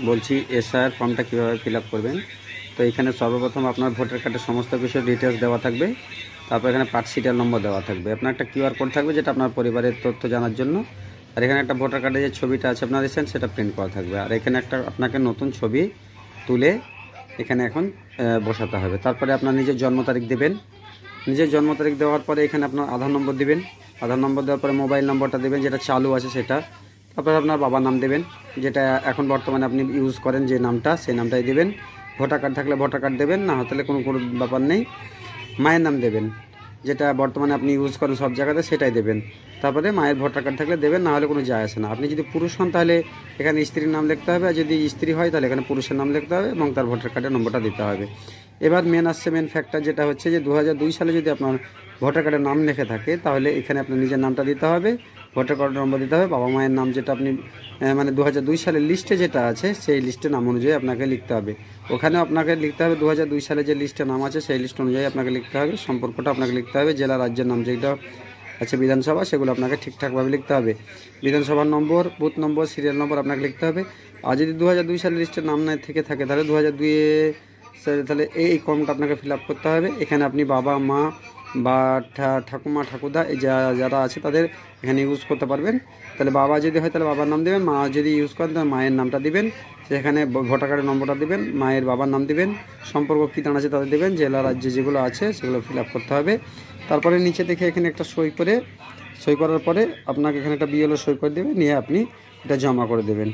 বলছি এসআইআর ফর্মটা কীভাবে ফিল আপ করবেন। তো এখানে সর্বপ্রথম আপনার ভোটার কার্ডের সমস্ত কিছু ডিটেলস দেওয়া থাকবে। তারপর এখানে পার্ট সিরিয়াল নম্বর দেওয়া থাকবে। আপনার একটা কিউআর কোড থাকবে যেটা আপনার পরিবারের তথ্য জানার জন্য। আর এখানে একটা ভোটার কার্ডে যে ছবিটা আছে আপনার রিসেন্ট, সেটা প্রিন্ট করা থাকবে। আর এখানে একটা আপনাকে নতুন ছবি তুলে এখানে এখন বসাতে হবে। তারপরে আপনার নিজের জন্ম তারিখ দেবেন। নিজের জন্ম তারিখ দেওয়ার পরে এখানে আপনার আধার নম্বর দিবেন। আধার নম্বর দেওয়ার পরে মোবাইল নম্বরটা দেবেন যেটা চালু আছে সেটা। তারপরে আপনার বাবার নাম দেবেন, যেটা এখন বর্তমানে আপনি ইউজ করেন যে নামটা, সেই নামটাই দেবেন। ভোটার কার্ড থাকলে ভোটার কার্ড দেবেন, না হলে কোনো ব্যাপার নেই। মায়ের নাম দেবেন, যেটা বর্তমানে আপনি ইউজ করেন সব জায়গাতে, সেটাই দেবেন। তারপরে মায়ের ভোটার কার্ড থাকলে দেবেন, না হলে কোনো যায় আসে না। আপনি যদি পুরুষ হন তাহলে এখানে স্ত্রীর নাম লিখতে হবে, আর যদি স্ত্রী হয় তাহলে এখানে পুরুষের নাম লিখতে হবে এবং তার ভোটার কার্ডের নম্বরটা দিতে হবে। এবার মেন ফ্যাক্টর যেটা হচ্ছে যে 2002 সালে যদি আপনার ভোটার কার্ডের নাম লেখে থাকে তাহলে এখানে আপনার নিজের নামটা দিতে হবে, ভোটার কার্ডের নম্বর দিতে হবে, বাবা মায়ের নাম যেটা আপনি মানে 2002 সালের লিস্টে যেটা আছে সেই লিস্টের নাম অনুযায়ী আপনাকে লিখতে হবে। ওখানেও আপনাকে লিখতে হবে 2002 সালে যে লিস্টের নাম আছে সেই লিস্ট অনুযায়ী আপনাকে লিখতে হবে। সম্পর্কটা আপনাকে লিখতে হবে, জেলা রাজ্যের নাম যেটা আছে বিধানসভা সেগুলো আপনাকে ঠিকঠাকভাবে লিখতে হবে। বিধানসভার নম্বর, বুথ নম্বর, সিরিয়াল নম্বর আপনাকে লিখতে হবে। আর যদি 2002 সালের লিস্টের নাম না থেকে থাকে তাহলে 2002 তাহলে এই ফর্মটা আপনাকে ফিল আপ করতে হবে। এখানে আপনি বাবা মা বা ঠাকুমা ঠাকুরদা এই যারা আছে তাদের এখানে ইউজ করতে পারবেন। তাহলে বাবা যদি হয় তাহলে বাবার নাম দেবেন, মা যদি ইউজ করেন তাহলে মায়ের নামটা দিবেন, সেখানে ভোটার কার্ডের নম্বরটা দিবেন, মায়ের বাবার নাম দিবেন, সম্পর্ক কী দাঁড়াচ্ছে তাদের দেবেন, জেলা রাজ্যে যেগুলো আছে সেগুলো ফিল আপ করতে হবে। তারপরে নিচে দেখে এখানে একটা সই করার পরে আপনাকে এখানে একটা বিএলও সই করে দেবে, নিয়ে আপনি এটা জমা করে দেবেন।